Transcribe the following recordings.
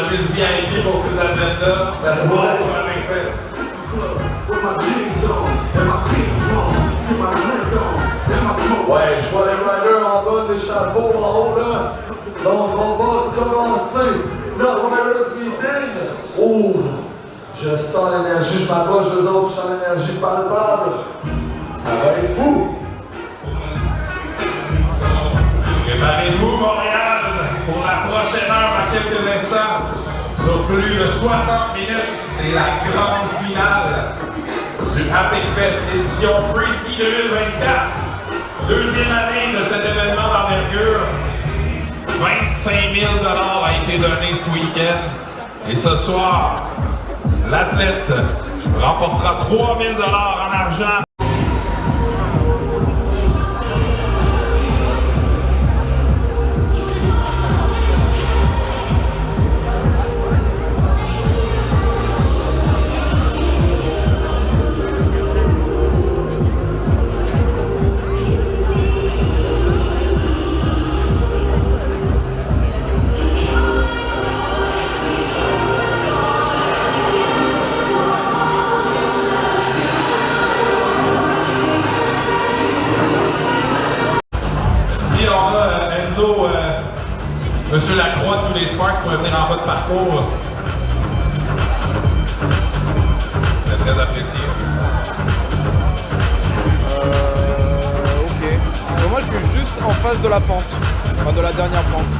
service VIP pour ces athlètes-là. Ça se voit sur la McFest. Ouais, je vois les riders en bas, les chapeaux en haut là. Donc on va commencer notre Riders Meeting. Oh, je sens l'énergie, je m'approche d'eux autres, je sens l'énergie palpable. Ça va être fou. Préparez-vous Montréal pour la prochaine heure à quelques instants. Sur plus de 60 minutes, c'est la grande finale du Epic Fest édition Freeski 2024. Deuxième année de cet événement d'envergure. 25 000 $ a été donné ce week-end. Et ce soir, l'athlète remportera 3 000 $ en argent. Monsieur Lacroix de tous les Sparks pour venir en bas de parcours. C'est très apprécié. Ok. Donc moi je suis juste en face de la pente. Enfin de la dernière pente.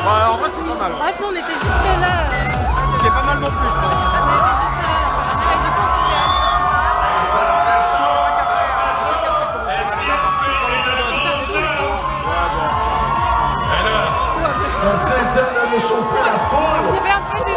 Bah, en vrai, c'est pas mal. En fait, nous, on était juste là. Ce qui est pas mal non plus, je pense. On s'est de réchauffer la foule. Il y avait un peu des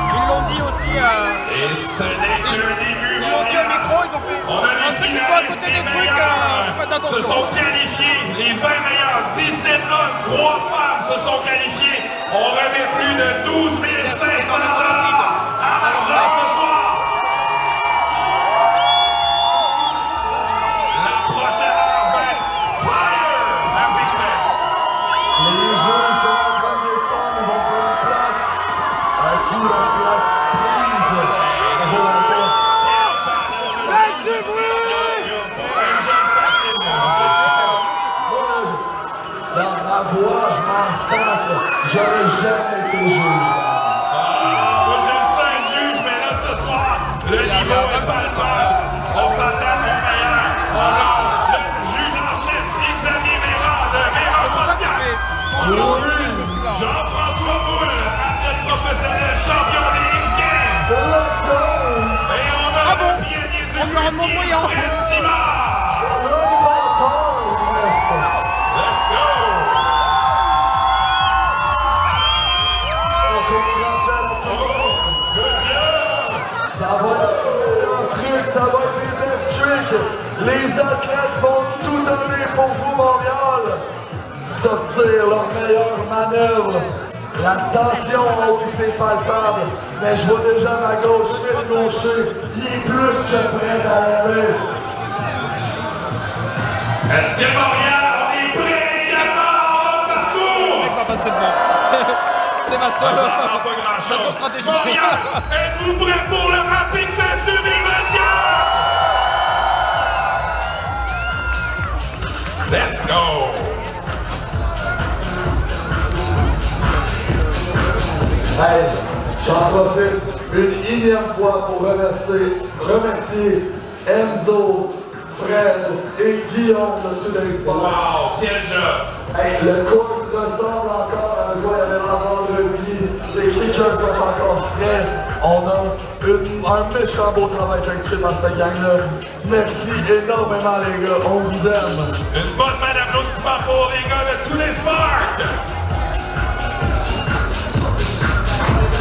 Ils l'ont dit aussi Et ce n'est que le début, ils l'ont dit au micro, ils ont fait. On a Ceux qui sont à côté des trucs, faites se attention. sont qualifiés, les 20 meilleurs, 17 hommes, 3 femmes se sont qualifiés. On remet plus de 12 500 $ à l'argent ce soir. La prochaine heure va être Fire à Big Fest. Les jeux sont en train de descendre, ils vont prendre place. Un coup la place prise. Faites du bruit! Dans ma voix, je m'en sacre. J'aurais jamais été juge. Moi, je le sais, juge, mais là, ce soir, le niveau est palpable. On s'attend au meilleur. On a le juge en chef, Xavier Mérard de Mérard Podcast. Jean-François Moule, athlète professionnel, champion des X Games. Et on a le pionnier du whisky, Fred Simard. Let's go! Les athlètes vont tout donner pour vous, Montréal. Sortir leur meilleure manœuvre. La tension, oui, c'est palpable. Mais je vois déjà ma gauche, le gaucher. Il est plus que prêt à aller. Est-ce que Montréal, on est prêt également en mode parcours? Le mec va passer devant. C'est ma seule. J'entends pas grand-chose. stratégie. Montréal, êtes-vous prêts pour le Rapid Fest 2024? Let's go! Hey, j'en profite une énième fois pour remercier Enzo, Fred et Guillaume de Today's Sports. Wow, quel job! Hey, le cours ressemble encore à quoi il y avait là vendredi. Les kickers sont encore prêts. On a un méchant beau travail effectué dans cette gang-là. Merci énormément les gars, on vous aime. Une bonne main d'applaudissement pour les gars de Today's Sports!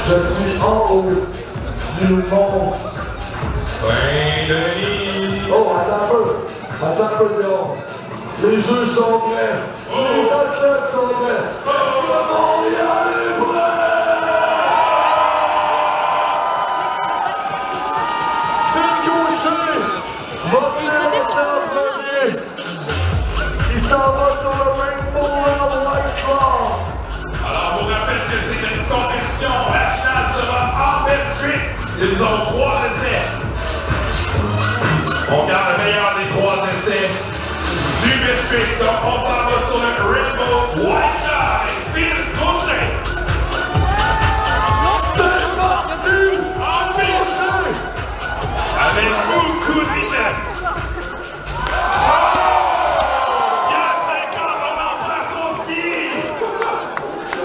Je suis en haut du mont. Saint-Denis! Oh, attends un peu, Léon. Les juges sont prêts. Les athlètes sont prêts. Est-ce que Montréal est prêt? Phil Gaucher va venir en premier. Il s'en va sur le Rainbow World White Claw. Alors, on vous rappelle que c'est une compétition. La finale sera en Belgique. Ils ont 3 essais. On garde le meilleur des 3 essais du District. Donc, on s'en va sur le Rainbow White Line. Phil Gaucher. C'est parti! En Belgique. Avec beaucoup de vitesse.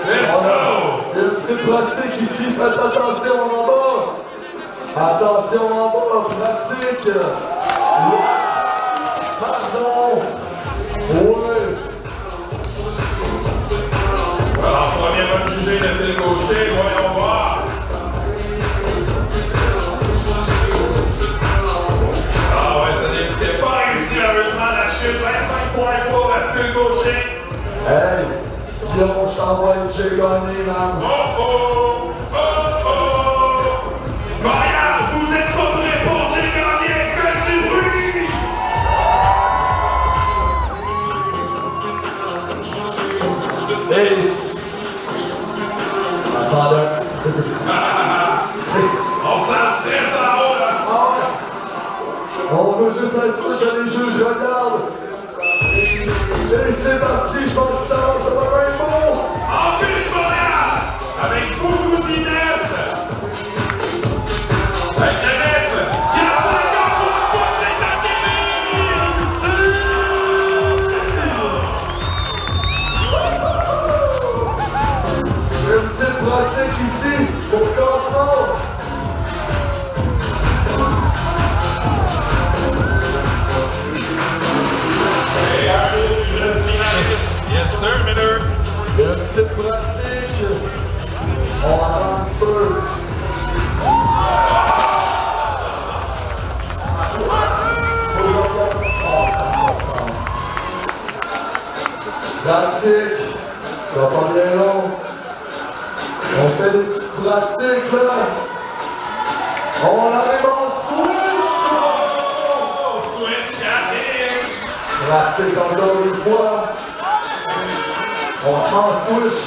Il y a une petite pratique ici, faites attention en bas. Attention en bas, pratique. Pardon. Oui. Alors, premier homme jugé de Phil Gaucher, voyons voir. Ah ouais, ça n'était pas réussi malheureusement la chute. 25 points pour la Phil Gaucher. Hey, Guillaume, je t'envoie que j'ai gagné, man. Oh oh! Oh oh! Montréal, vous êtes pas prêts pour j'ai gagné, faites du bruit! Hey. Attendez. On s'en stresse en haut là! On veut juste être sûr que les juges regardent. Et c'est parti, je pense que ça va sur le Rainbow. En plus, Montréal! Avec beaucoup de vitesse! Avec la nef! Qui a 50 pour le point, c'est une petite pratique ici pour Cosmo. Yes, sir, Miller. Une petite pratique. On attend un petit peu. Pratique. Ça va pas bien long. On fait des petites pratiques là. On arrive en switch. Oh, switch, got it. Pratique encore une fois. On se met en switch.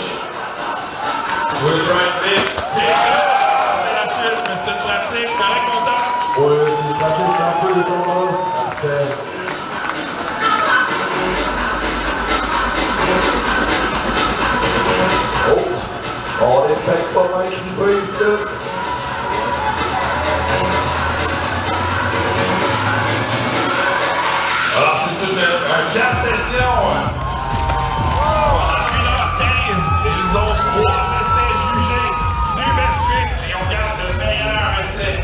Switch right there. C'est la chute, mais c'est une pratique. Correct, content? Oui, c'est une pratique un peu de combat. Parfait. Oh! On est peut-être pas mal équipés ici. Alors, c'est une 4 sessions. Pendant 1h15, ils ont 3 essais jugés du Best Street et on garde le meilleur essai.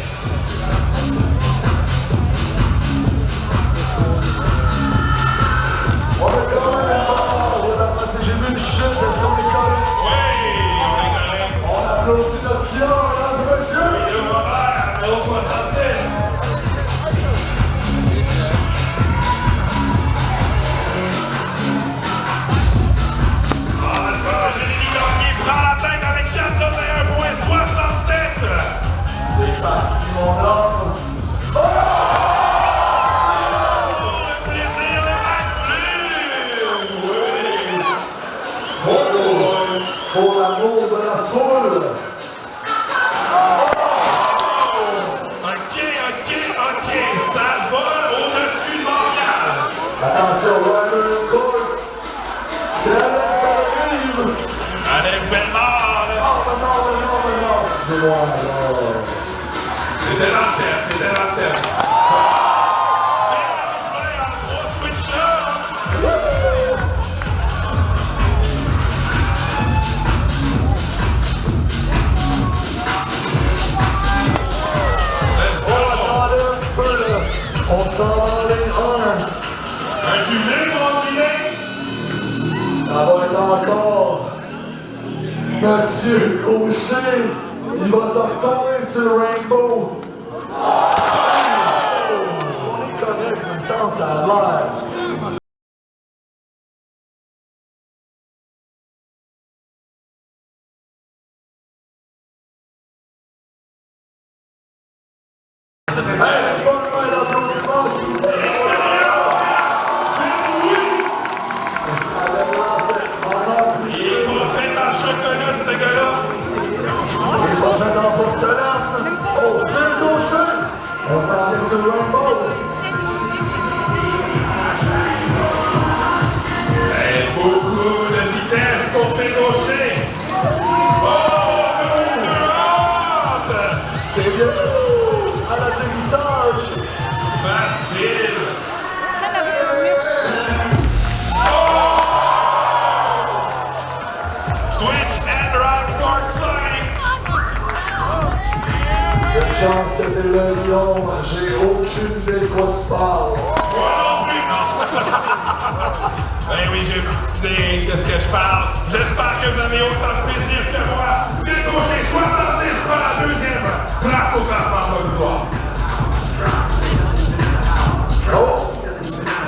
On est quand même fort. J'ai vu une chute, est-ce qu'on est correct? Oui, on est correct. On applaudit notre skieur, mesdames pour l'amour de la foule. OK, ça va au-dessus de Montréal. Attention, Ryder Court. Arrive. Alex Bellemare. Non. Excusez-moi, alors. C'était dans le thème. On s'en allait Un jumelé, mon filet. Ça va être encore Monsieur Gaucher. Il va se retomber sur le Rainbow. On est correct, mais ça a l'air. Hey, pas mal d'applaudissements, s'il vous plaît. Il est pas fait en chocolat, ce gars-là. Il est pas fait en porcelaine. Oh, Phil Gaucher. On s'en vient sur le Rainbow. Hey, beaucoup de vitesse pour Phil Gaucher. C'est bien. À l'atterrissage. Facile. Switch and right court side. Une chance que t'es le lion. J'ai aucune idée de quoi tu parles. Moi non plus, non. Ben oui, j'ai une petite idée de ce que je parle. J'espère que vous avez autant de plaisir que moi. Phil Gaucher, 70 pour la deuxième place au classement provisoire. Oh!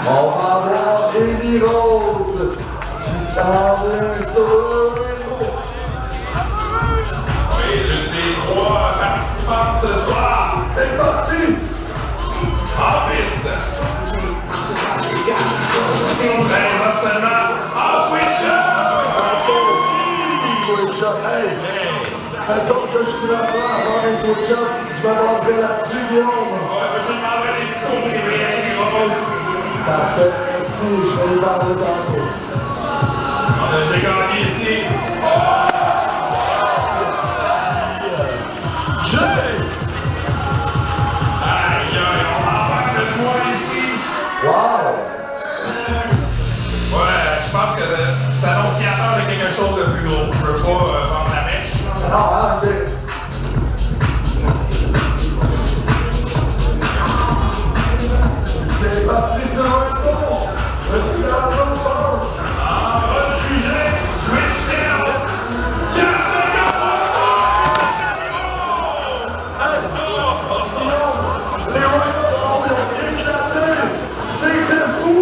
On va avoir Eddie Rose qui s'en vient sur le Rainbow. Oui, l'une des trois participantes ce soir. C'est parti! En piste. 15 ans seulement. En Switch up, hey! Mettons que je peux avoir avant un switch up, je vais rentrer là-dessus, Guillaume. Ouais, mais je m'envoie des discours privés à Eddie Rose. Parfait, merci, je vais y parler tantôt. J'ai gagné ici. Aïe, aïe, on embarque de toi ici. Wow! Ouais, je pense que c'est annonciateur de quelque chose de plus gros. Je veux pas vendre la mèche. Non, hein, ok. C'est parti sur un pont! Vas-y, la pense! En refugé, switch down. Les Royals ont éclaté! C'était fou!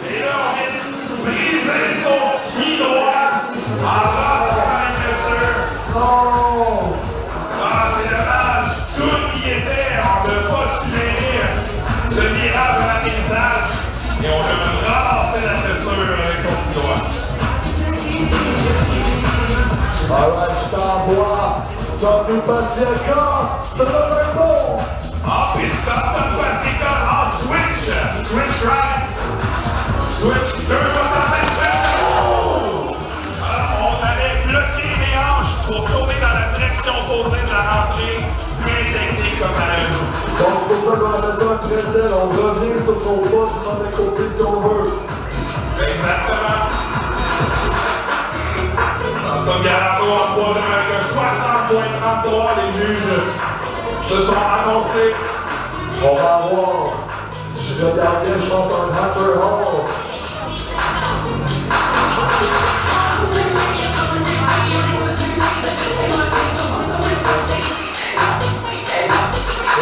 Et là, on vient de briser son ski droit en rentrant le Non! Ah, c'est dommage. Tout y était. On ne pas suggéré le virage de l'atterrissage. Et on a ramassé la chaussure avec son ski droit. Alright, je t'envoie! Tommy Pasiaka! C'est le Rainbow! En piste, Tom Pasieka en switch. Switch right. Switch 267. Alors, on avait bloqué les hanches pour tourner dans la direction opposée de la rentrée. Très technique comme manœuvre. Donc, pour ça qu'on appelle ça un pretzel, on revient sur ton pas du mauvais côté si on veut. Exactement. Comme Garato en troisième avec un 60.33, les juges se sont annoncés. On va avoir, si je regarde bien, je pense un Hunter Hall.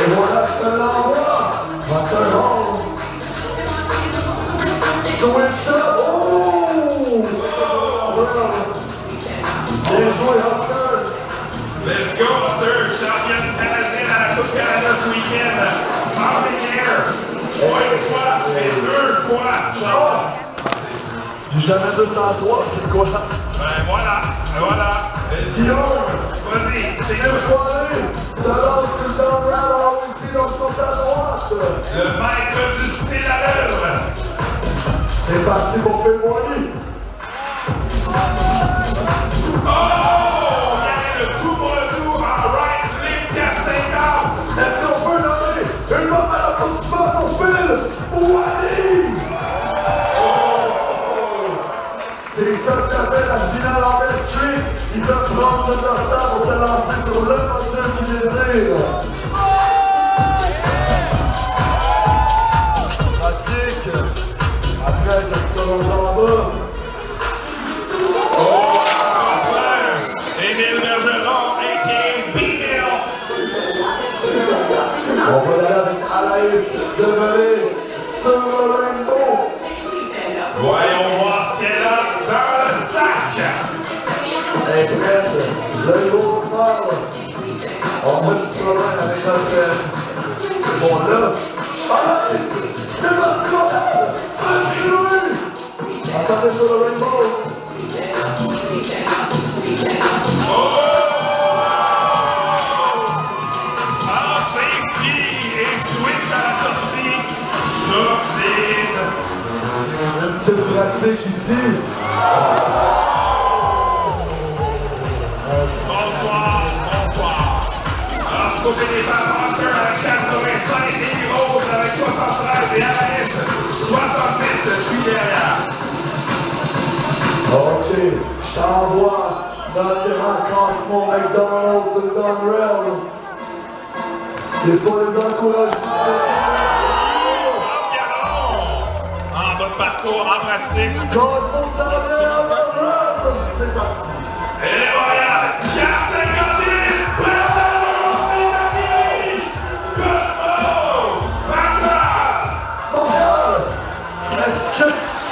Et voilà, je te l'envoie! Hunter Hall! Switch up! Oh! Bien joué, Hunter! Let's go, Hunter, championne canadienne à la Coupe Canada ce week-end. En linéaire. Pas une fois, mais deux fois, champion. J'ai jamais vu ça en toi, c'est quoi? Ben voilà, voilà. Guillaume, Vas-y, t'es le poilé, se lance sur le down rail, ici dans son à droite. le maître du style à l'œuvre. C'est parti pour Fémoigny. Oh! Il y a le coup pour le coup en right lift à 50. Est-ce qu'on peut donner une bombe à l'applaudissement pour Phil Ouali? C'est ça que ça fait la finale en Best Street. Ils peuvent prendre de leur temps pour se lancer sur le module qui désire. Pratique. Après, le petit allonge en bas. Oh! Transfert. Émile Bergeron, a.k.a. B-Mill. On va aller avec Anaïs Develay sur le rainbow. Voyons voir ce qu'elle a dans le sac. Elle est prête. Le gros smile. On a un petit problème avec notre... Bon là. Anaïs! C'est parti, mon frère! Continue! Attendez sur le rainbow. En safety et switch à la sortie. Solide. Une petite pratique ici. Bonsoir, bonsoir. Alors, du côté des femmes, Oscar avec 85, Amy Rose avec 73 et Anaïs 70 suit derrière. Ok, je t'envoie notre démonstration McDonald's sur le down rail. Et sur les encouragements. En bas de parcours, en pratique. Cosmo s'en vient à la run. C'est parti. Et les Montréal, 450 Cosmo! Magdal! Montréal, est-ce que...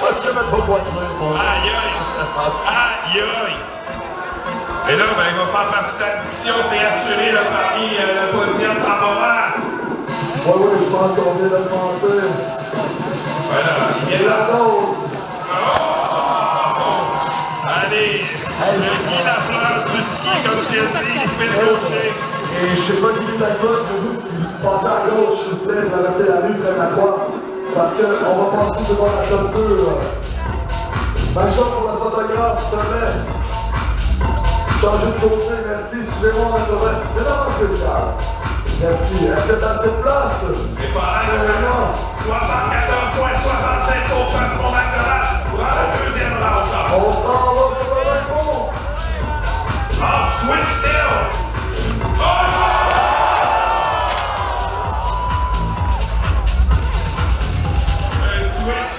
Je vais mettre pas voiture, moi. Aïe aïe! Aïe aïe! Et là, ben, il va faire partie de la discussion, c'est assuré là, parmi le podium temporaire. Ouais, je pense qu'on vient de le monter. Voilà, il Et vient la là. dose. Allez, le Guy Lafleur du ski, comme tu as dit, il fait le gaucher. Et je sais pas qui est d'accord, mais vous passez à gauche, s'il vous plaît, traversez la rue, près la croix. Parce qu'on va passer devant la clôture. Même chose pour le photographe, s'il te plaît. Changez de côté, merci, excusez-moi, on devrait. C'est vraiment spécial. Merci. Est-ce que t'as assez de place? Et pareil, 74,67 pour Cosmo Magdal pour la deuxième ronde. On s'en va sur le rainbow. En switch hill. Un switch.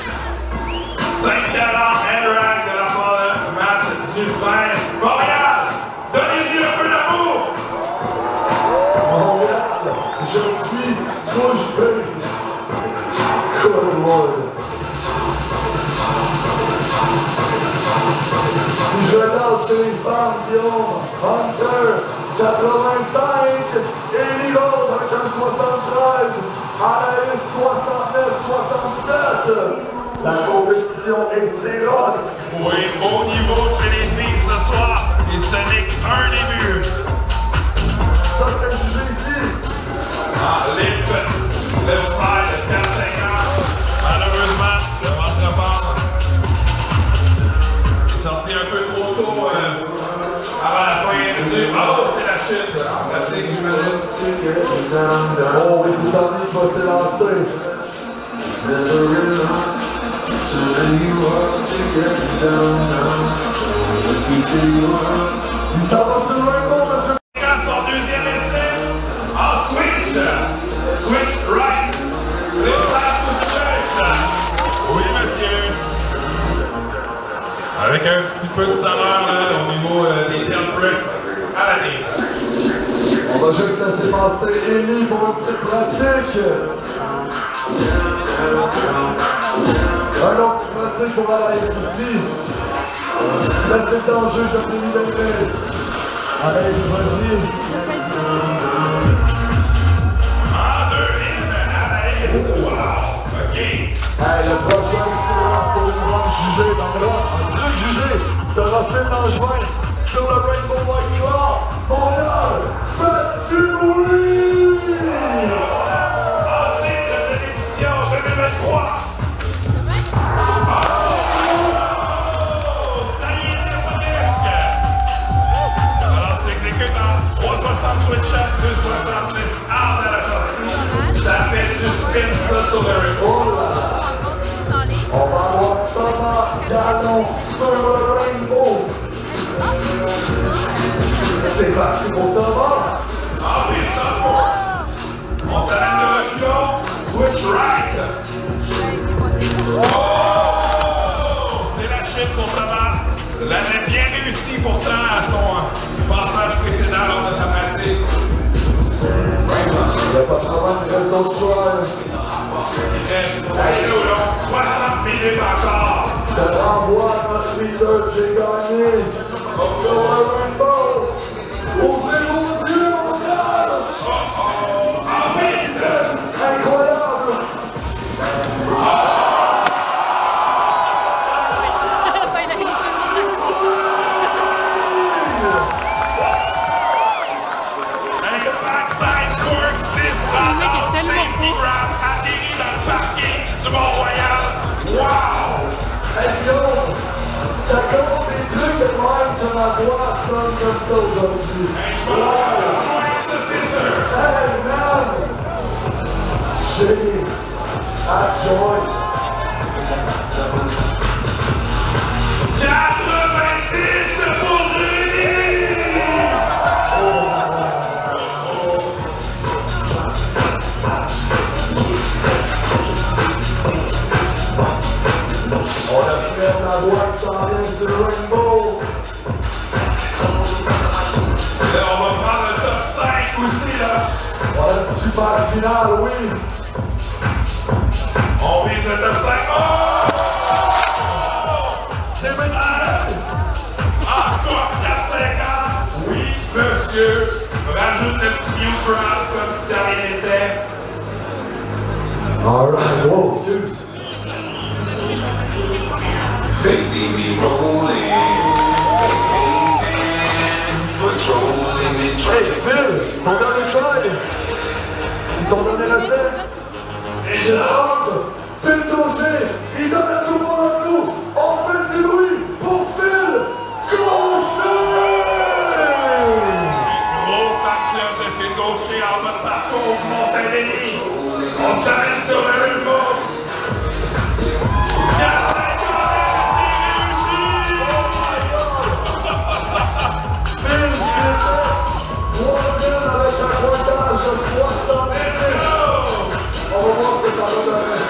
5 N-Rag de la part de Matt Dufresne. Montréal, donnez-y un peu d'amour. Montréal, je suis couche bée. Good Lord. Si je regarde chez les femmes, Guillaume, Hunter, 85, Ellie Rose avec un 73, Anaïs 69, 67. La compétition est féroce. Oui, au niveau chez les filles ce soir, et ce n'est qu'un début. Ça, c'était jugé ici. Ah, left side, 4-50. Malheureusement, je m'en pas. Il est sorti un peu trop tôt avant la fin du... Oh, c'est la chute en pratique, j'imagine. Oh, oui, c'est Tommy qui va s'élancer. Il s'en va sur le rainbow, monsieur. Son deuxième essai en switch. Switch right. Left side to stretch. Oui, monsieur. Avec un petit peu de saveur là, au niveau des tail press à la base. On va juste laisser passer Ellie pour une petite pratique. Un autre petit pratique pour Anaïs aussi. Laissez dans le juge de président. Anaïs, vas-y. En deux in, Anaïs. Wow. OK. Hey, le prochain séance pour une ronde jugée dans le un truc jugé sera Phil Langevin sur le Rainbow White Claw. Montréal, faites du bruit! En titre de l'édition 2023. Ça y est, c'est presque. Alors, c'est exécuté en 360 switch up, 270 armes à la sortie. Ça fait du spin ça sur le Rainbow. On va avoir Thomas Gallon sur le Rainbow. C'est parti pour Thomas. Ah oui, stop. On s'arrête de reculons. Switch right. Oh! C'est la chute pour Thomas. L'avait bien réussi pourtant à son passage précédent lors de sa passée. Il n'y a pas de travail, il reste d'autres joueurs. Il reste 60 minutes encore. Je te renvoie à Twitter, j'ai gagné. Sur le Rainbow. Ouvrez vos yeux, Montréal! En vite! Incroyable! Avec le backside court, 6 safety grab atterri dans le parking du Mont-Royal. Wow! Hey yo! Ça compte des trucs de même que ma voix sonne comme ça aujourd'hui. C'est sûr! Hey man! J'ai adjoint. 90 pour Julie! On a pu mettre la boîte sans rien sur le Rainbow. Là, on va prendre le top 5 aussi, là. On a une super finale, oui. On vise le top 5. Oh! C'est maintenant. Encore 4,50. Oui, monsieur. Rajoute le petit new crowd comme si de rien n'était. Alright, wow, excuse. They see me rolling, patrolling and Hey trying Phil, ton dernier try. C'est ton dernier essai. Et Je là, rentre. Phil Gaucher, il donne à tout le monde un coup. On fait du bruit pour Phil Gaucher. gros fan club de Phil Gaucher en mode parcours du Mont-Saint-Denis. On s'arrête sur le Rainbow. 4,50, Phil qui était troisième avec un pointage de 60 minutes. On va voir ce que ça va donner.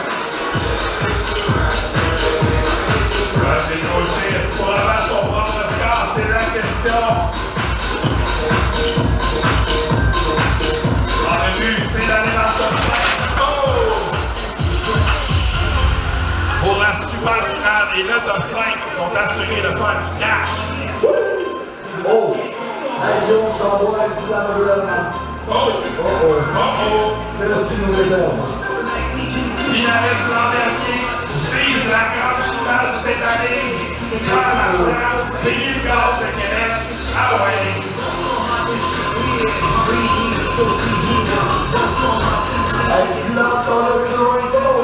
Phil Gaucher, est-ce qu'on va son propre score? C'est la question. On a vu, c'est d'aller dans le top 5. Oh! Pour la super finale et le top 5 sont assurés de faire du cash. Oh! Hey yo, j'envoie ici la nouvelle. Oh! Oh! Merci nous réserve. Finaliste l'an dernier, vise la grande finale de cette année. Faire la place, payer le gaz de Québec. Ah ouais! Hey, silence sur le Rainbow.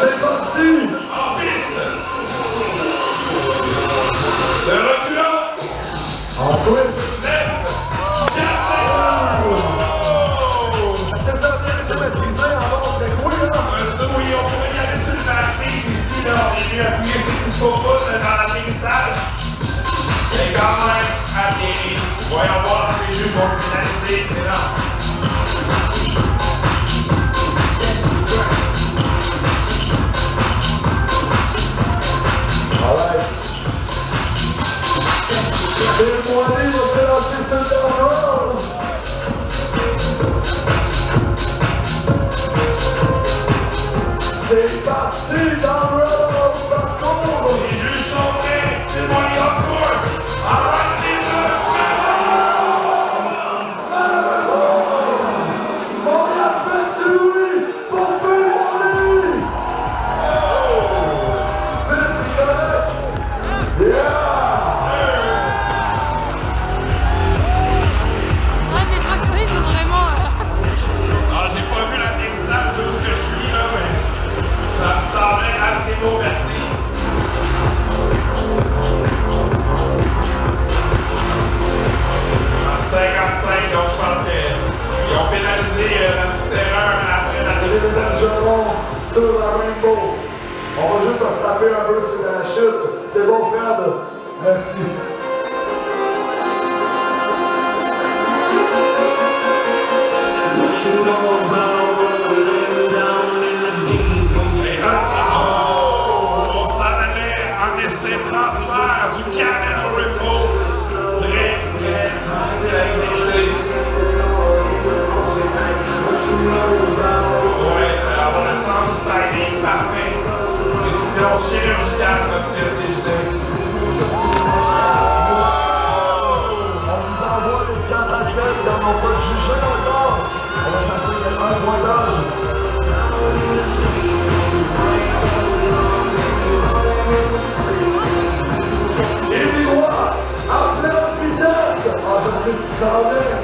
C'est parti! En piste! Le reculant! Ensuite, 9, 4, 5, est-ce que ça a bien été maîtrisé avant de oui, là? oui, on pourrait y aller sur le bassin. Ici, là, on est venu appuyer ses petits faux-pouces dans l'atterrissage. C'est quand même atterri. Voyons voir si les jeux vont finaliser. Mais non. Alright. Phil Moinet va se lancer sur le download. C'est parti dans le parcours. Les juges sont prêts. C'est moi qui encourt. Montréal fait du bruit pour Phil Moinet. s'en vient.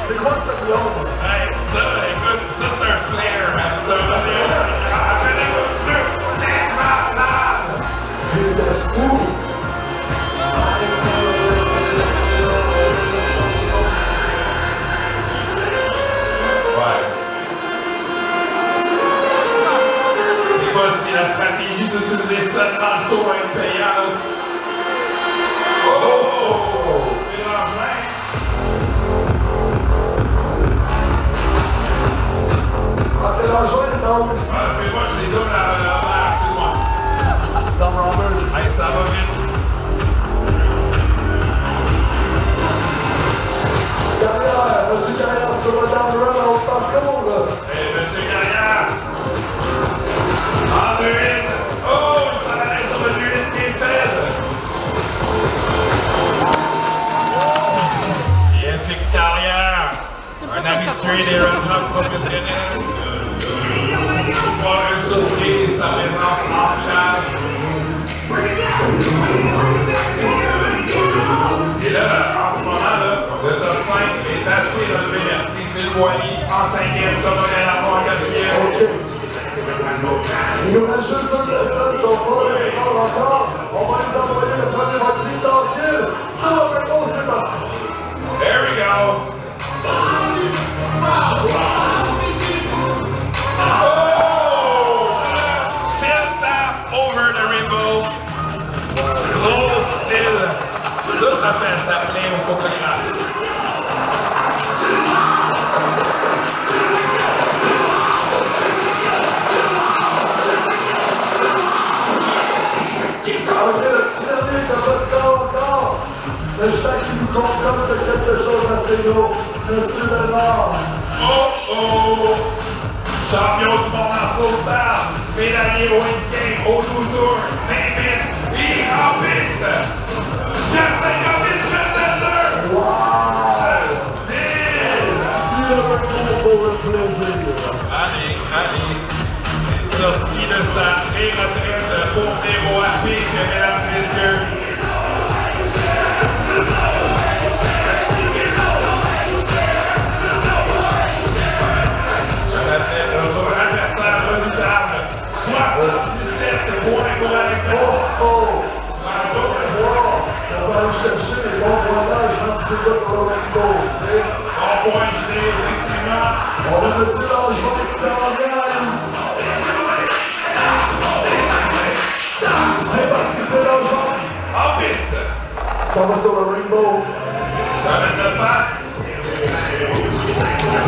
C'est quoi ce lion? Hey, ça, écoute, ça c'est un slayer, man. C'est un modèle. C'était malade! C'est fou! Ouais. C'est pas si la stratégie d'utiliser ça dans le saut va être payante. Oh! Mélangeant. Ah, t'es la joie, non? Ah, excuse-moi, je les donne excuse-moi. Dans Roberts. Hey, ça va vite. Carrière, monsieur Carrière, sur le down run au parcours, là. Hey, monsieur Carrière. En 2-8. Oh, il s'en allait sur le 2-8 qui est fait. Et FX Carrière. Un habitué des run-jumps professionnels. Pas une surprise, sa présence en finale. Et là, en ce moment, là, le top 5 est assez relevé. Merci Phil Boilly en 5e, Samuel Lamont en 4e. OK. Il nous reste juste un message, donc on va les prendre encore. On va les envoyer le premier voici tranquille. Ça va faire bon, c'est parti. There we go. Oh! Phil tap over the rainbow. Gros style. Ça fait ça plaît au photographe. OK, le petit dernier qui a pas de score encore. Mais je sens qu'il nous confirme de quelque chose d'assez gros. Monsieur Bernard. Oh oh! Champion du monde en sauvetage, pédalier au X-Game, au Tour, 20 vite, et en piste! 450 000 contenders! Wow! Facile! Il a un pour le plaisir. Allez, allez! Sorti de sa pré-retraite pour des mots à pique, mesdames et messieurs. Un adversaire redoutable. 77 points pour Alexandre. Oh! On va aller chercher les bons pointages quand c'est là sur le rainbow. Bon point gelé, effectivement. On va mettre l'enjeu qui s'en vient. C'est parti de l'enjeu. En piste. Ça va sur le rainbow. Ça va être de face.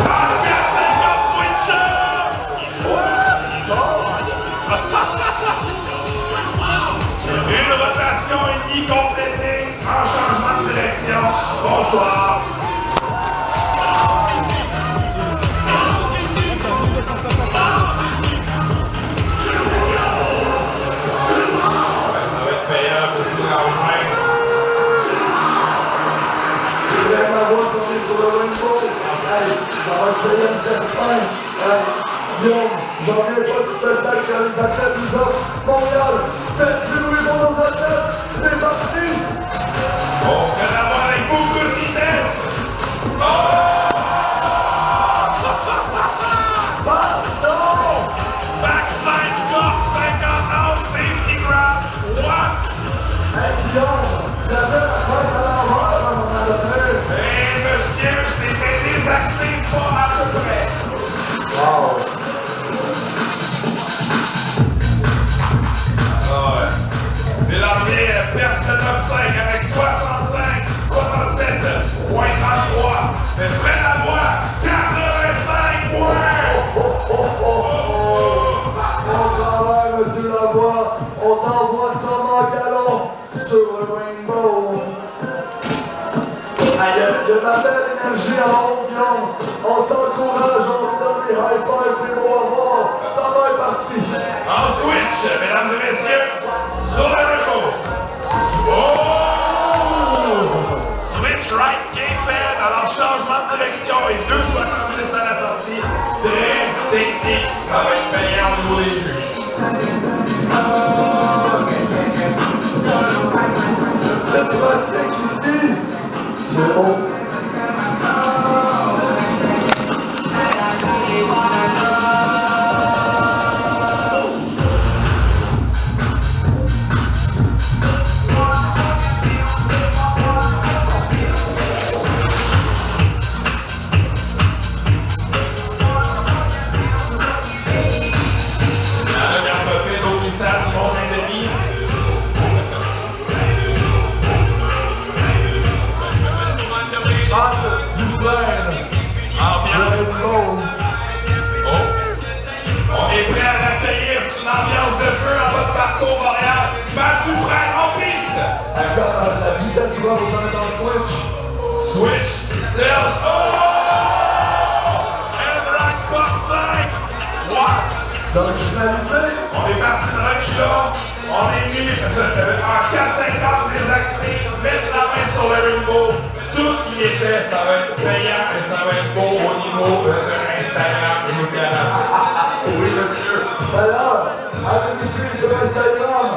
En 450 switch. Une rotation et demie complétée en changement de direction. Bonsoir. Ça va être payant pour tout l'enjeu. Je lève ma voix sur le rainbow. Hey, ça va être payant certain. Guillaume, j'en viens pas du spectacle que les athlètes nous offrent. Montréal, faites du bruit pour nos athlètes. C'est parti. On fait l'avoir avec beaucoup de vitesse. Pardon! Backslide top 50 ounce safety grab. What? Hey Guillaume, j'avais la tête à l'envers à un moment donné. Eh monsieur, c'était désaxé pas à peu près. Wow! Ah ouais. Mélanger perce le top 5 avec 67 points 33. Mais Fred Lavoie, 85 points. On travaille, monsieur Lavoie. On t'envoie Thomas Gallon sur le rainbow. Il y a de la belle énergie en haut, Guillaume. On s'encourage, on se donne des high fives, c'est beau à voir. Thomas est parti. En switch, mesdames et messieurs, sur le record. Oh! Switch right qui est fait, alors changement de direction et 2,70 à la sortie. Très technique, ça va être payant au niveau des juges. D'originalité. On est parti de reculons. On est mis en 4,50 des accès, mettre la main sur le ringo. Tout qui était, ça va être payant et ça va être beau au niveau de Instagram et nous oui, monsieur. D'ailleurs, allez nous suivre sur Instagram,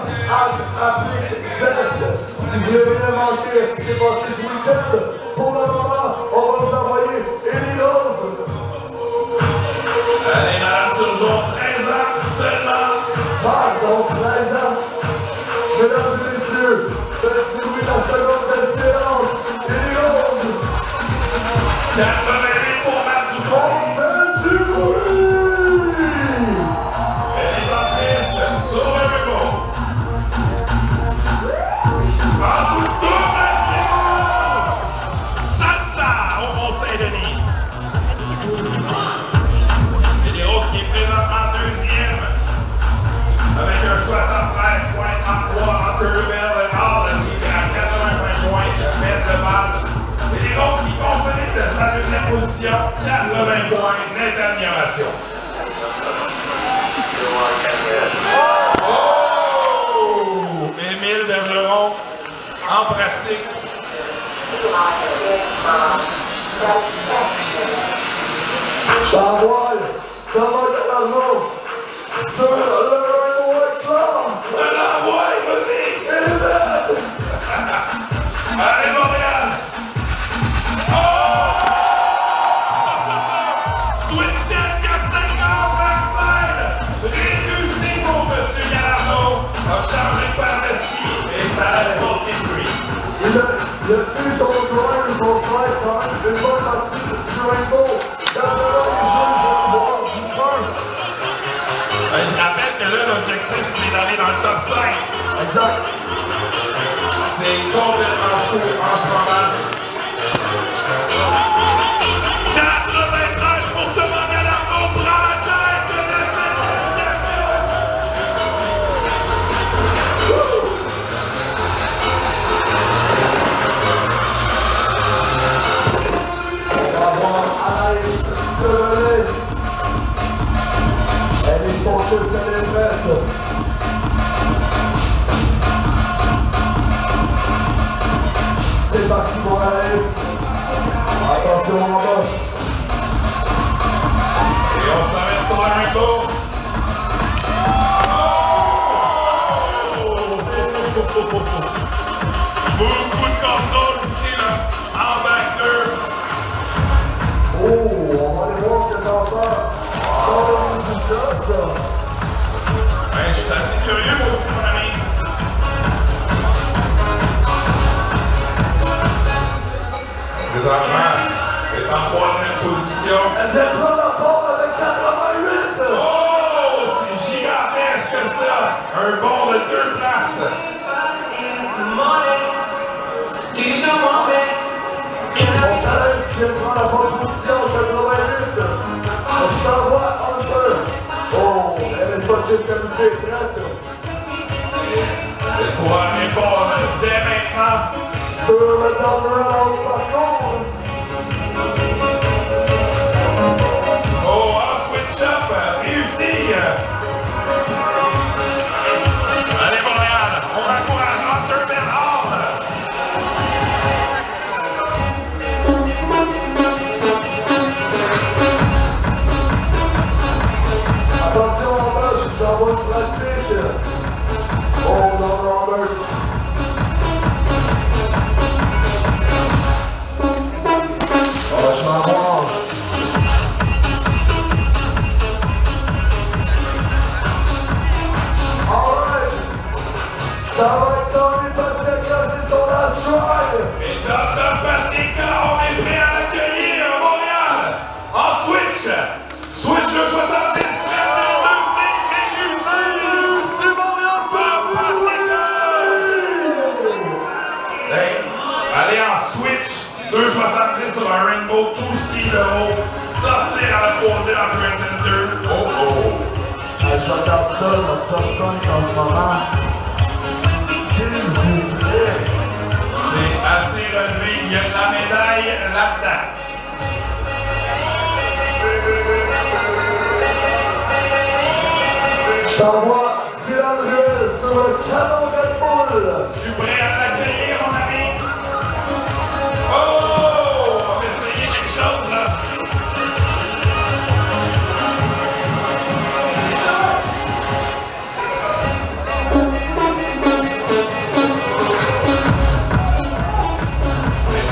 @AppliqueVest. Si vous voulez rien manquer ce qui s'est passé ce week-end, pour le moment, on va vous envoyer Élie Rose. Allez, Madame Turgeon, 13 ans seulement. Pardon, 13 ans. Mesdames et messieurs, faites-vous oui la seconde belle séance. Élie Rose. 88 pour Matt Dufresne. On fait du bruit. Elle est en piste sur le ringo. En tout tour, salsa au Mont-Saint-Denis. Élie Rose qui est présentement deuxième avec un 73,33 en Rebelle Hall qui est à 85 points de mètre de balle. Élie Rose qui consolide sa deuxième position, 80 points, nette amélioration. Oh! Émile Bergeron en pratique. Chanvoil, Thomas Galarno, sur le Rainbow Club. On l'envoie, vas-y! Allez, Montréal! Oh! Switch dead, 4-5 backslide! Réussi pour M. Galarno. A changé par le ski et ça a porté fruit. Il a tenu son grind, son slide quand même, une bonne partie du Rainbow. Dans le juge vont voir du fun. Je rappelle que là, l'objectif, c'est d'aller dans le top 5. Exact. C'est complètement fou en ce moment. 93 pour Thomas Galarno, prend la tête de cette qualification. On va voir Anaïs Develay. Elle est focus, elle est prête. C'est parti pour Anaïs. Attention en bas. Et on s'arrête sur le ringo. Beaucoup de contrôle ici, là, en backer. Oh, on va aller voir ce que ça va faire. Ça va être du résultat, ça. Ben, je suis assez curieux, moi aussi, mon ami. Présentement, elle est en troisième position. Elle vient prendre la porte avec 88. Oh, c'est gigantesque, ça! Un bond de 2 places. Anaïs qui vient prendre la bonne position, 88. Je t'envoie Hunter. Oh, elle est pas toute comme c'est prête. Elle pourra répondre dès maintenant. Sur le down round, par contre. Oh, en switch up, réussi. Allez, Montréal, on encourage Hunter Bell Hall. Attention en bas, je vous envoie une pratique. Oh, non, Roberts. Oh, je m'en mange. Alright. Ça va être Tony Pascal, c'est son last try. Et Dr. Pastica, on est prêt à l'accueillir à Montréal. En switch. Switch de 70. C'est Montréal, Hey, allez en switch, 2,70 sur un Rainbow, tout speed de haut, sortir à la troisième en Trenton 2. Oh oh. Je regarde ça, notre top 5 en ce moment. S'il vous plaît. C'est assez relevé, il y a de la médaille là-dedans. Je t'envoie Dylan Ruel sur le canon Red Bull. Je suis prêt à l'accueillir, mon ami. Oh! On va essayer quelque chose, là.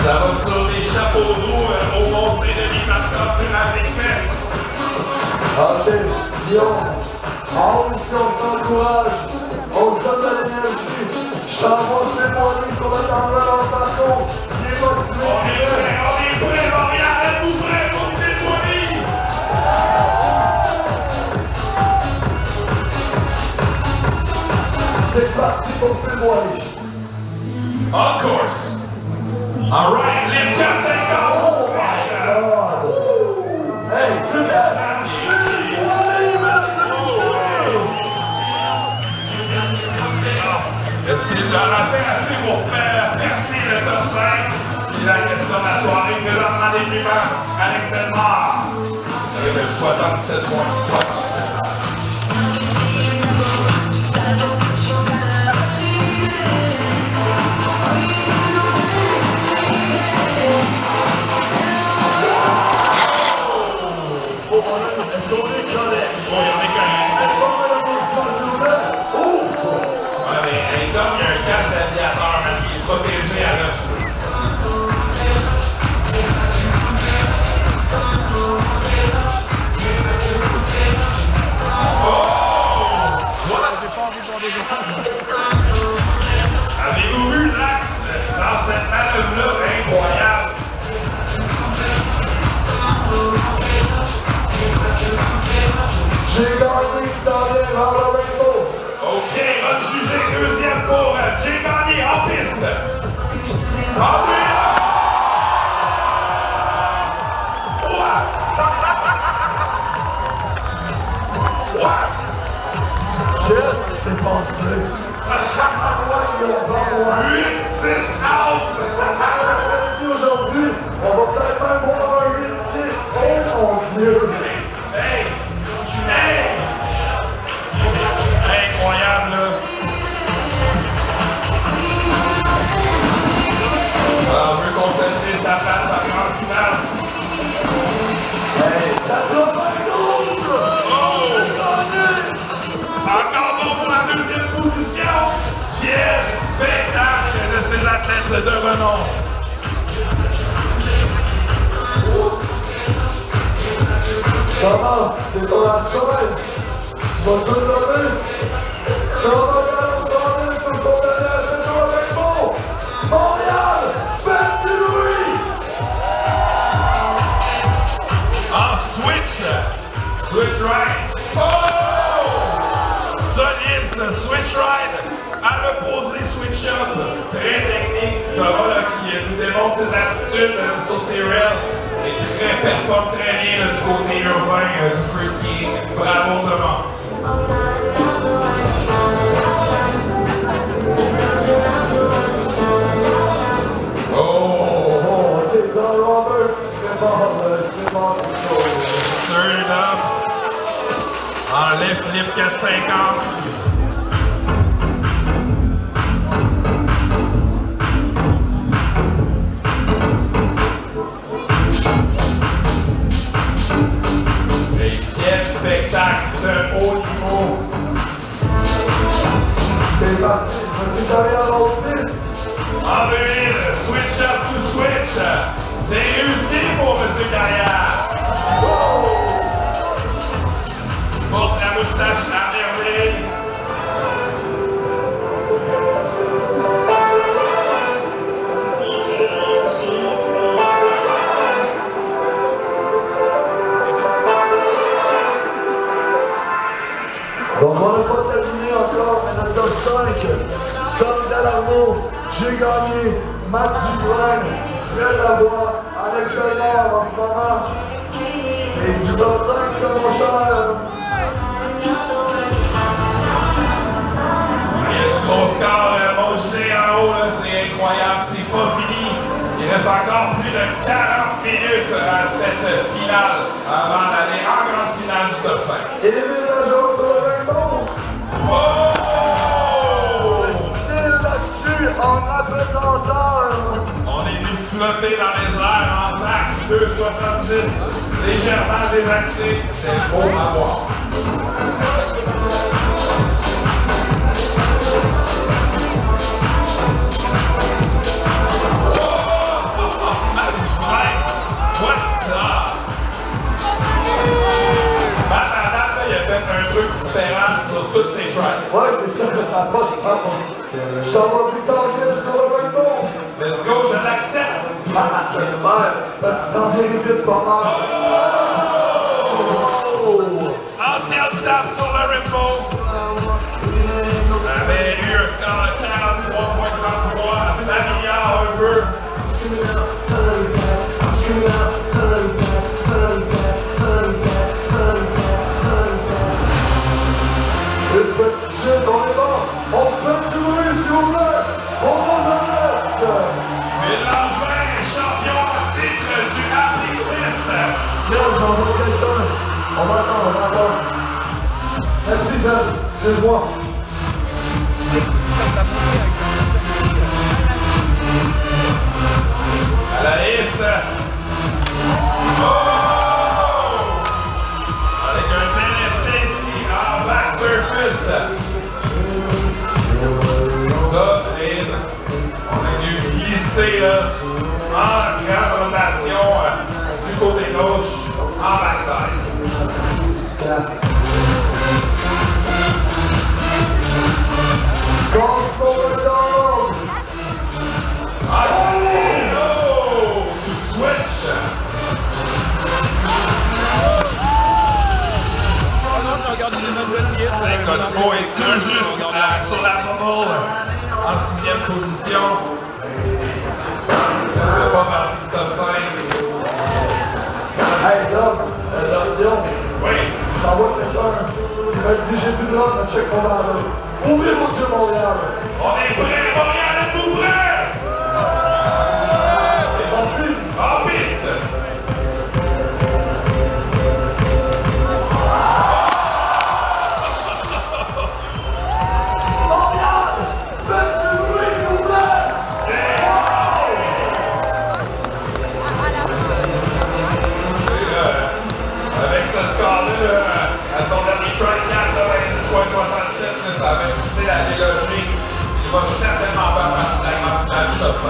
Ça va sur les chapeaux roux au conseil de l'Imatka sur la Fest. Ok, Guillaume, en haut ici on s'encourage, on se donne de l'énergie. Je t'envoie témoigner sur le caméra en parcours. Il est motivé. On est prêt, Montréal, êtes-vous prêts pour témoigner? C'est parti pour témoigner. Of course. All right, les 4-5 ans. Hey, tu viens! Est-ce qu'il en a fait assez pour percer le top 5? C'est la question de la soirée que l'on a des piments avec Belmar. Avec le 67 points. 67. Est-ce qu'on est correct? Bon, il y en a quand même. Est-ce qu'on a le mouvement s'il vous plaît? Ouf! Ouais, mais comme il y a un casque d'aviateur, qui est protégé à l'os. Avez-vous vu l'axe dans cette manœuvre-là incroyable? J'ai gagné ça vient vers le rainbow. OK, va juger deuxième pour J'ai gagné en piste. En piste. Qu'est-ce qui s'est passé? Ouais, 8-10 out. aujourd'hui, on va peut-être même voir un 8-10. Oh mon Dieu! Hey! Hey! Incroyable, là. Alors, on veut contester sa place en grande finale. Hey, ça doit pas être Encore bon pour la deuxième position. Quel spectacle de ces athlètes de renom. Comment? C'est ton astrol? Tu vas tout lever? Comment on s'en est sur ton dernier saison avec moi? Montréal! Petit Louis! En switch. Switch right. Oh! Solide ce switch right. À l'opposé switch up. Très technique. Thomas là, qui nous démontre ses aptitudes sur ses rails. Et performe très bien là, du côté urbain du free skiing. Bravo Thomas. Oh, ok, dans Robert, il se prépare quelque chose. Third up. En lift, lift 450. Et quel spectacle de haut niveau. C'est parti, je suis allé à l'autre piste. En 2000, switch up to switch. C'est réussi pour M. Carrière. Porte la moustache à merveille. Donc on n'a pas terminé encore, mais notre top 5, Tom Delarno, j'ai gagné, Matt Dufresne, Fred Lavoie, Alex Belmar en ce moment. C'est du top 5 ça mon cher. Il y a du gros score, mon gilet en haut, là, c'est incroyable, c'est pas fini. Il reste encore plus de 40 minutes à cette finale avant d'aller en grande finale du top 5. Et les 1000 sur le rainbow. 2,70, légèrement désaxé, c'est beau à voir. What's up? Matt Adam, il a fait un truc différent sur toutes ses tracks. Ouais, c'est ça, ça n'a pas de sens. Je t'en vais plus tard sur le balcon. Let's go, je l'accepte. J'espère, parce qu'il s'en vient vite pas mal. En tel tap sur le Rimbo. Avait eu un score de 43,33, s'améliore un peu. Une petite chute, on est bon. On peut jouer, s'il vous plaît. On va en mettre. Villangevin, champion en titre du Harley Smith. Regarde, j'en vois quelqu'un. On va attendre. Merci, Ben. Excuse-moi. À la liste. Oh! Avec un bel essai ici en back surface. Solide. On a dû glisser là, en grande rotation du côté gauche en backside. Cross for the dog. Allez, no! To switch. Cosmo est tout juste sur la bubble en 6e position. C'est pas parti du top 5. Hey, Dom, Dion, Oui. t'envoies quelqu'un. Il m'a dit j'ai plus de drogue, mais check mon barre. Ouvrez vos yeux, Montréal. On est prêt, Montréal, êtes-vous prêts? C'est parti. En piste. Montréal, faites du bruit, s'il vous plaît. Avec ce score-là, à son dernier try 90,67, ça avait poussé la délogie. Il va certainement faire partie de la grande finale du top 5.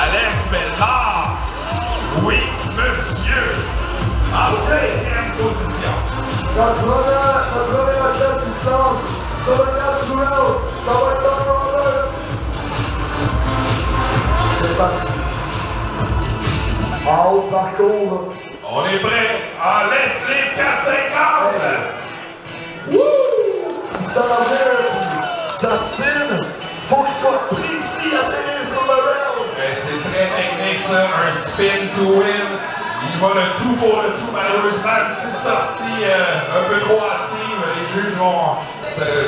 Alex Bellemare. Oui, monsieur. En 5e position. Notre premier athlète distance, ça va être naturel, ça va être dans l'honneur. C'est parti. En haut parcours. On est prêt. En laisse les 4,50. Il s'en vient, ça spin. Faut qu'il soit précis à tenir sur le rail. C'est très technique ça, un spin to win. Il va le tout pour le tout. Malheureusement, une petite sortie un peu trop hâtive. Les juges vont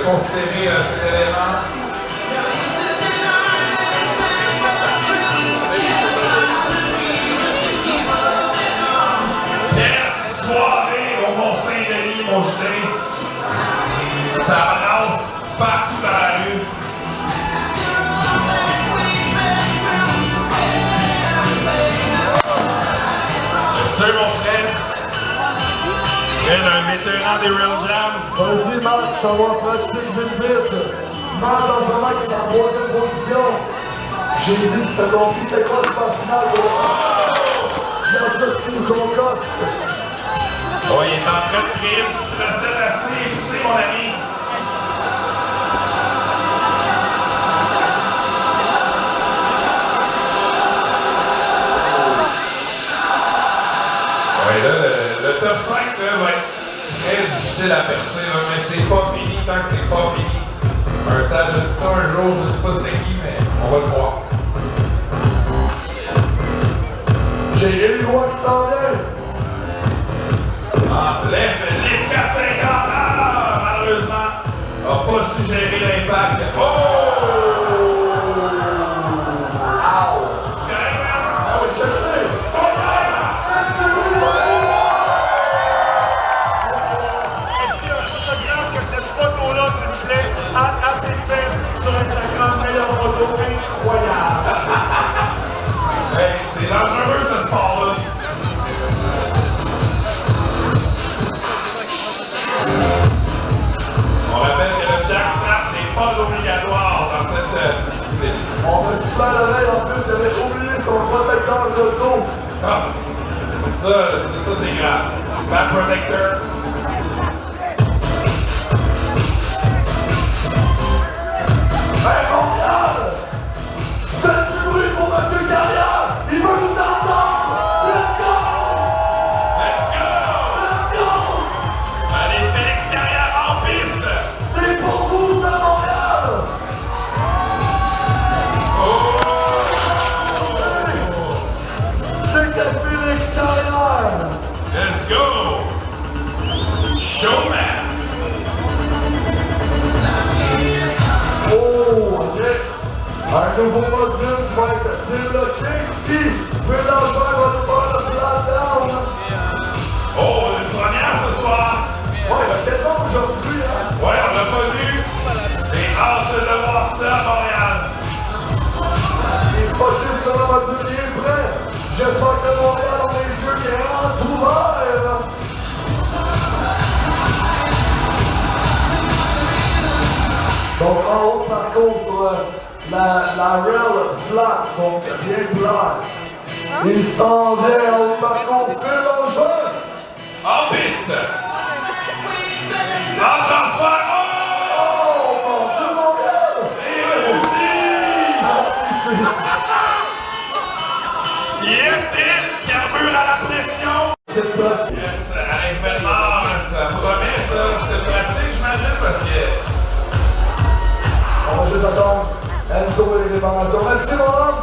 considérer cet élément. Quelle soirée au Mont-Saint-Denis, mon gelé. Ça brasse partout dans la rue. Monsieur, mon frère, Fred, un vétéran des Real Jam. Vas-y, Marc, je t'en vais pratique vite. Marc, dans ce moment, qui est en 3e position. J'ai dit, t'as compris, c'était quoi le pas final? Regarde ça, c'est une concorde. Oh, il est en train de créer une petite recette assez épicée, mon ami. Ouais, là, le top 5 là, va être très difficile à percer, là, mais c'est pas fini tant que c'est pas fini. Un sage a dit ça un jour, je sais pas c'était qui, mais on va le voir. J'ai eu le droit qui s'en vient. Ah, les 4,50 malheureusement, n'a pas suggéré l'impact. Oh! Tu correct, man? Ah oui, check-le. Que cette photo-là, s'il vous plaît, à On a super l'oreille, en plus, il avait oublié son protecteur de dos. Ah. Ça c'est grave. Back protector. Hey, Montréal! Faites du bruit pour Monsieur Carrière! Il veut nous entendre! Let's go! Let's go! Let's go! Allez, Félix Carrière en piste! C'est pour vous, à Montréal! C'était Félix Carrière! Let's go! Showman! Oh, ok. Un nouveau module va être débloqué ici. Mélange va nous faire le flat-down. Oh, une première ce soir! Ouais, mais quel nom aujourd'hui, hein? Ouais, on l'a pas vu! J'ai hâte de voir ça à Montréal! Il est focus sur le module, il est prêt. J'espère que Montréal a les yeux grands ouverts. Donc en haut par contre sur la rail flat, donc bien plat. Il s'en vient en haut par contre, Mélanger. En piste! En transfert! Oh mon Dieu, Montréal! Et aussi! Yes, il carbure à la pression! C'est pratique. Yes, Alex Bellemare, ça promet ça. C'est pratique, j'imagine, parce que... On va juste attendre Enzo et les réparations. Merci mon homme!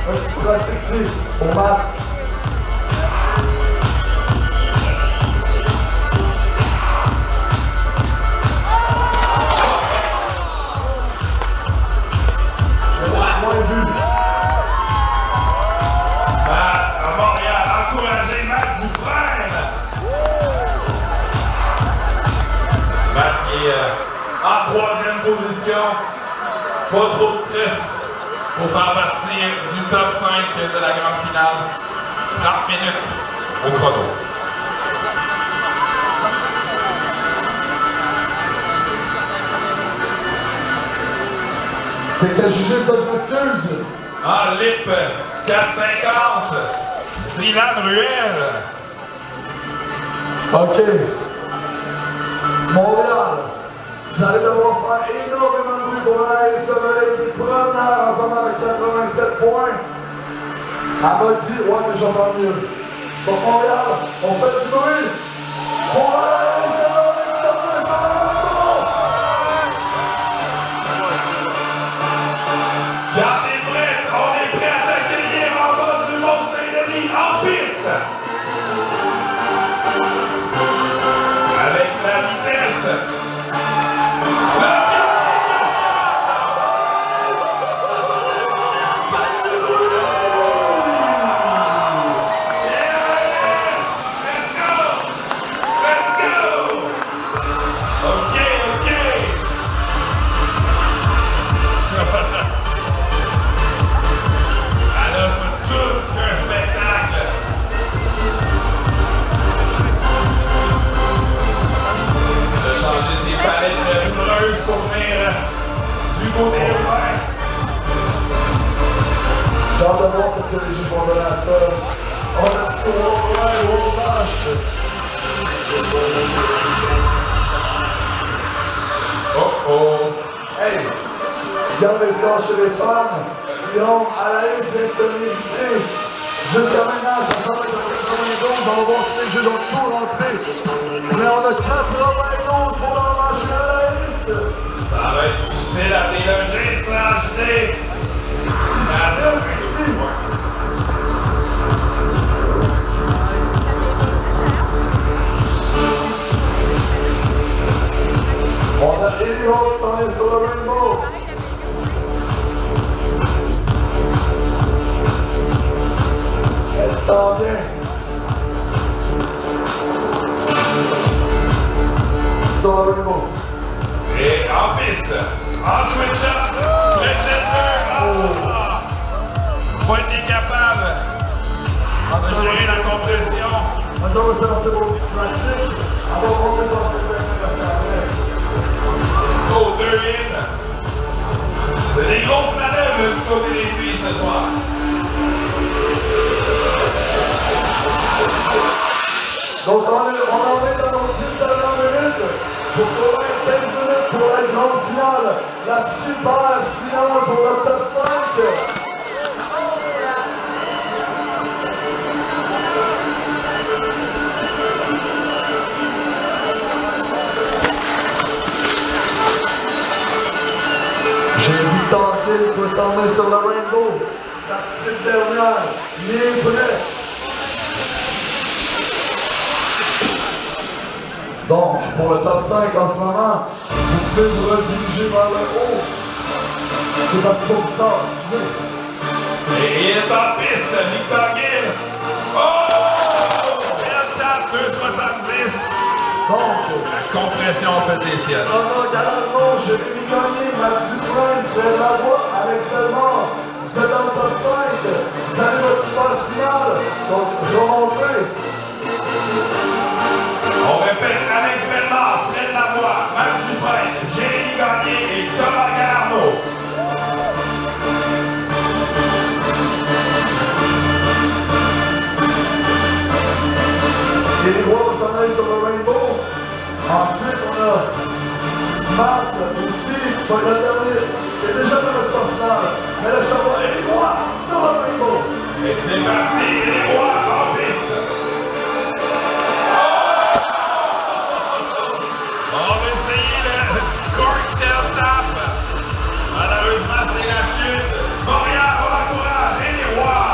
Un petit pratique ici, au mat. Moins vu. À Montréal, encouragez Matt Dufresne! Matt qui est en troisième position. Pas trop de stress pour faire partie du top 5 de la grande finale. 30 minutes au chrono. C'était jugé, ça, je m'excuse. En lip, 4,50. Dylan Ruel. OK. Montréal. Vous allez devoir faire énormément de bruit pour la SWL qui est première en ce moment avec 87 points. Elle m'a dit, ouais, mais je vais faire mieux. Donc Montréal, on fait du bruit. Montréal, Gardez prêt, on est prêt à t'accueillir en bas du Mont-Saint-Denis en piste. Avec la vitesse. Pour venir du côté ouvert. j'ai hâte de voir parce que les juges vont donner à ça. On a un petit au vache. Oh oh. Hey, regarde les scores chez les femmes. Guillaume, Alaïs vient de se mériter. Jusqu'à maintenant, ça semble être 92. On va voir si les juges ont tout rentré. Mais on a 92 pour leur match chez Alaïs. Ça va être difficile à déloger, ça, acheter. On a Ellie Hall qui s'en vient sur le rainbow. Elle s'en vient. Sur le rainbow. Et en piste, en switch-up, le jet faut être capable de gérer la compression. Maintenant, on va se lancer pour une petite pratique. On va monter dans cette dernière. Oh, 2 in. C'est des grosses manœuvres du côté des filles ce soir. Donc on en est dans nos 10 dernières minutes pour trouver 15 minutes pour la grande finale, la super finale pour le top 5. J'ai vu tenter il faut s'en mettre sur le rainbow. Sa petite dernière, il est prêt. Donc, pour le top 5 en ce moment, vous pouvez vous rediriger vers le haut. C'est parti pour Victor, excusez. Et il est en piste, Victor Gill. Oh! Belle tape, 2,70. Donc, La compression fait des ciels. Thomas Galarno, Jérémy Gagné, Mathieu Frank, Fred Lavoie, Alex Delmore. Vous êtes dans le top 5. Vous avez votre super finale. Donc, remontez. On répète Alex Bellemare, Fred Lavoie, Marc Dufresne, Jérémy Gagné et Thomas Galarno. Et les rois vont s'en aller sur le rainbow. Ensuite, on a Matt aussi, qui va être le dernier, qui est déjà dans le top final. Mais le champion et les rois sur le rainbow. Et c'est parti, les rois en piste. On va essayer le cocktail tap. Malheureusement, c'est la chute. Montréal, Romacourant et les rois.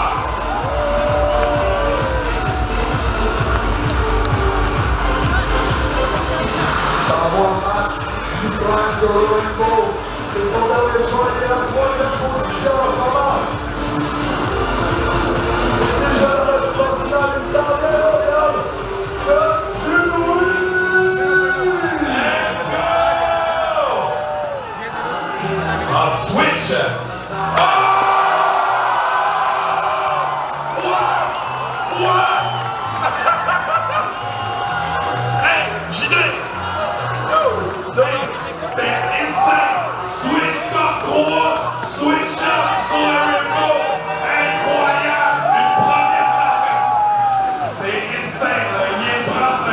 Ça va voir Matt Dufresne sur le rainbow. C'est son dernier choix, il est en 3e position en ce moment. Il est déjà dans le top final, il s'en vient, Montréal. Mathieu Louis! Let's go! En switch. Oh! What? Hey, JD! C'était insane! Switch top 3, switch up sur le rainbow! Incroyable! Une première marque! C'est insane, là. Il vient de prendre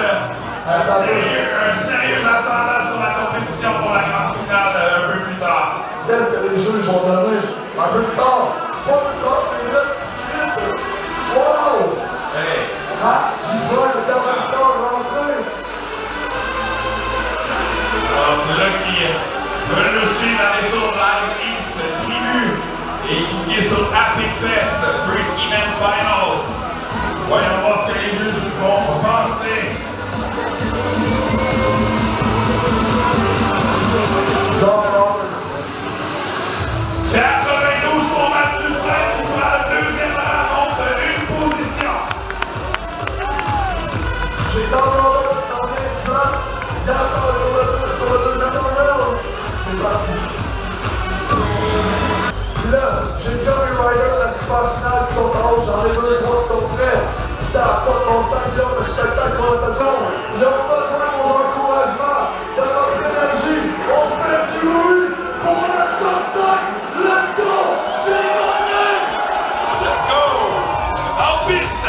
un sérieux ascendant sur la compétition pour la grande finale un peu plus tard. Qu'est-ce que les juges vont donner? Un peu de temps. Pas de temps, c'est 9-18. Wow! Hey! Ah, Dufresne, le dernier temps rentré. Alors, c'est là qui veulent nous suivre, aller sur Live Eats Tribu et cliquer sur Epic Fest, Free Ski Man Final. Voyons voir ce que les juges vont penser. Don Roberts. 92 pour Matt Dufresne qui prend le deuxième rang de une position. J'ai Don Roberts qui s'en vient flat. Il attend sur le deuxième round. C'est parti. Puis là, j'ai Johnny Ryder, la super finale qui sont en haut. J'en ai 2 3 qui sont prêts. Ça n'a pas de bon sens, il y a un spectacle pour la saison. Ils ont besoin de mon encouragement, de notre énergie. On fait du Louis pour le top 5. Let's go! J'ai gagné! Let's go! En piste!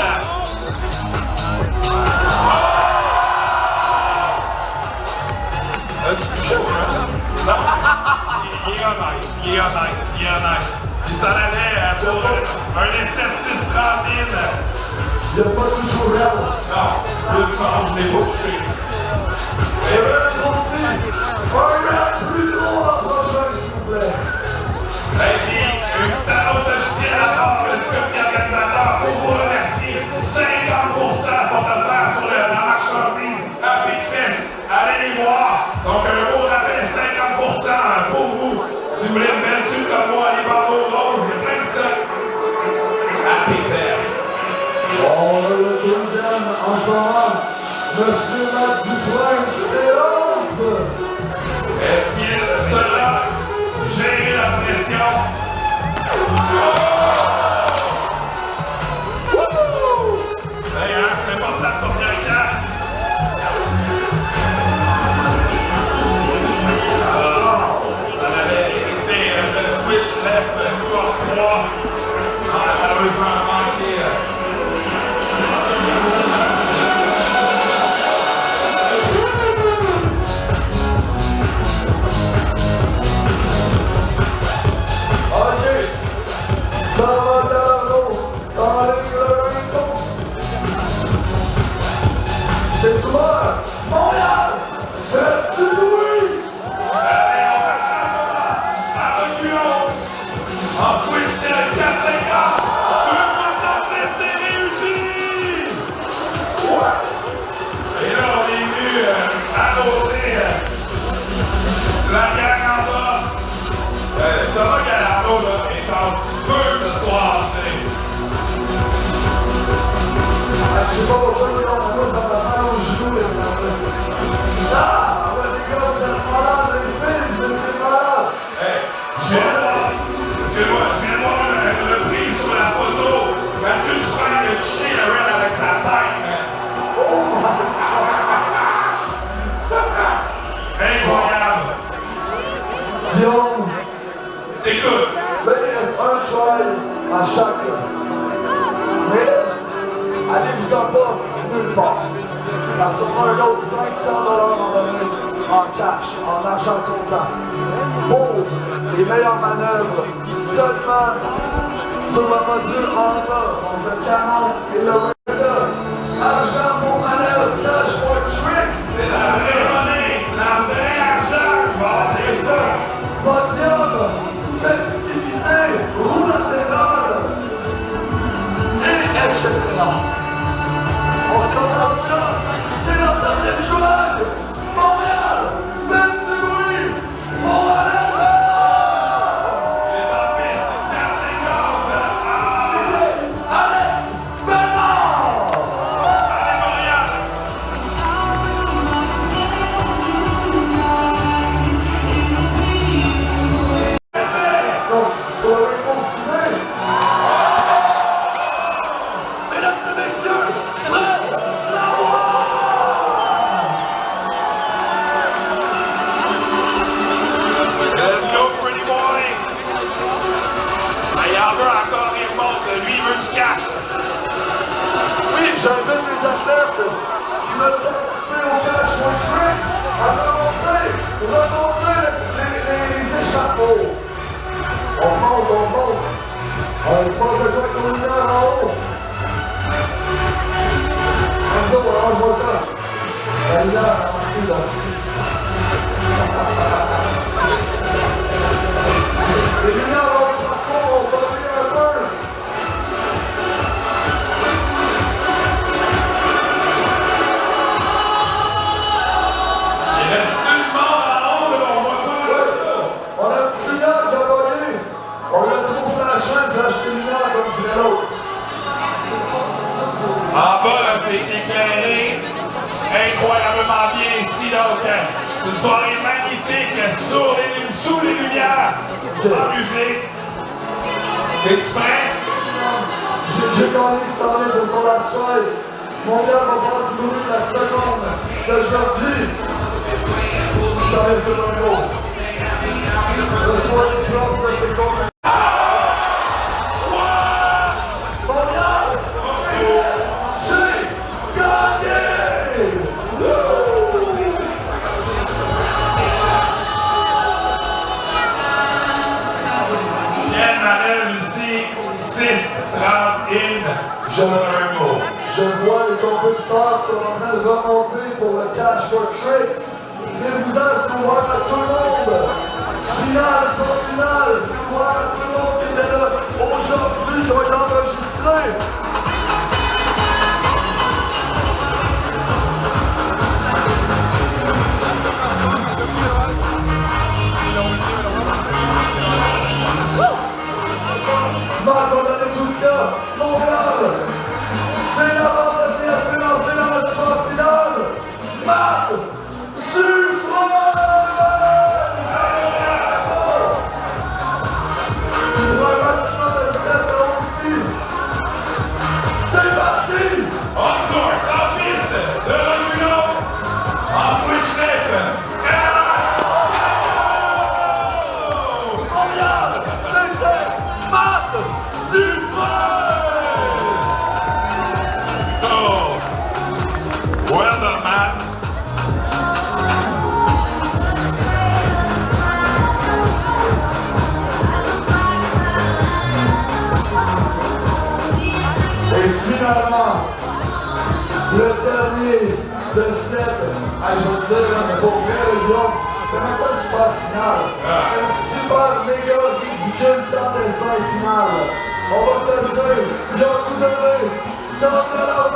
Du chaud, hein? Il est honnête. Il s'en allait pour un essai de 6-30. Il n'y a pas de chaud réel. Non, le dimanche, je l'ai pas touché. Et le aussi, un rap plus gros en prochain, s'il vous plaît. Et puis, une petite annonce officielle à part du comité organisateur pour vous remercier. 50% sont offerts sur la marchandise Epic Fest. Allez les voir. Donc, un gros rappel, 50% pour vous. Si vous voulez une belle tube comme moi, les bandeaux roses, il y a plein de stock. Epic Fest. On a le deuxième en ce moment. Monsieur Matt Dufresne qui s'élance. Est-ce qu'il est le seul à gérer la pression? Hey, hein, c'est important de porter un casque. Alors, ça avait été le switch C'est toi, Montréal! C'est du bruit! Allez, on va à reculons. En switch de 4-5 ans. 2,67, c'est réussi! Ouais! Et là, on est venu annoncer la gang en bas. Thomas Gallardo là, est en feu ce soir. Je sais pas pourquoi ils ont ça va mal au genou, les gars. Ah, les gars, vous êtes malades, les filles, vous êtes malades. Hey, je viens de voir, excuse-moi, je viens de voir une reprise sur la photo. Mathieu Dufresne a touché le red avec sa tête, man. Oh my God. Incroyable. Guillaume, Écoute, là, il reste un try à chaque. Mais là, allez-vous-en pas nulle part. Parce qu'on a un autre 500 $, en cash, en argent comptant. Pour les meilleures manœuvres, seulement sur le module en bas, donc le canon et le laser. Argent pour manœuvre, cash for tricks. c'est la vraie monnaie, la vraie argent. Bon, les ça. Podium, festivité, roue latérale, et etc. On commence ça, c'est la dernière journée. Montréal, faites du bruit, on va les Les en piste, 4-5 Alex Bernard! Allez, Montréal. Donc, sur le réponse excusez. Mesdames et messieurs, Fred Lavoie! Let's go, pretty boy. Il en veut encore, il remonte. Lui, il veut du cash. Oui, j'invite les athlètes qui veulent participer au Cash for Tricks à remonter les échafauds. On monte. Il se passe de quoi avec nos lumières en haut? Vas-y, arrange-moi ça. La lumière, elle marche plus, là. Les lumières dans le parcours vont tomber un peu. Il reste du monde en haut, là. On voit pas. On a un petit client qui a pogné. On l'a trop flashé, flash les lumières comme dirait l'autre. En bas, là, c'est éclairé incroyablement bien ici, donc. C'est une soirée magnifique sous les lumières. En musique. Es-tu prêt? J'ai gagné 100 000 pour son lifestyle. Montréal va faire du bruit la seconde que je leur dis. Ça reste sur un mot. Le soir du club, ça c'est contre. Montréal! J'ai gagné! Quelle manœuvre ici? 6-30 in. Un mot. Je vois les compétiteurs qui sont en train de remonter pour le Cash for Tricks. Venez-vous-en, c'est ouvert à tout le monde. Finale, pas finale, c'est ouvert à tout le monde qui était là aujourd'hui, qui va être enregistré. Marc, on a tout ça, Montréal. C'est la bande de venir se lancer dans le sport final. Marc Dufresne! Pour un maximum de vitesse aussi. de 7. Hey, je veux te dire, mais pour vrai, le gars, c'est même pas une super finale. C'est une super méga ridicule sans dessin finale. On va se le dire, ils ont tout donné. Ciao,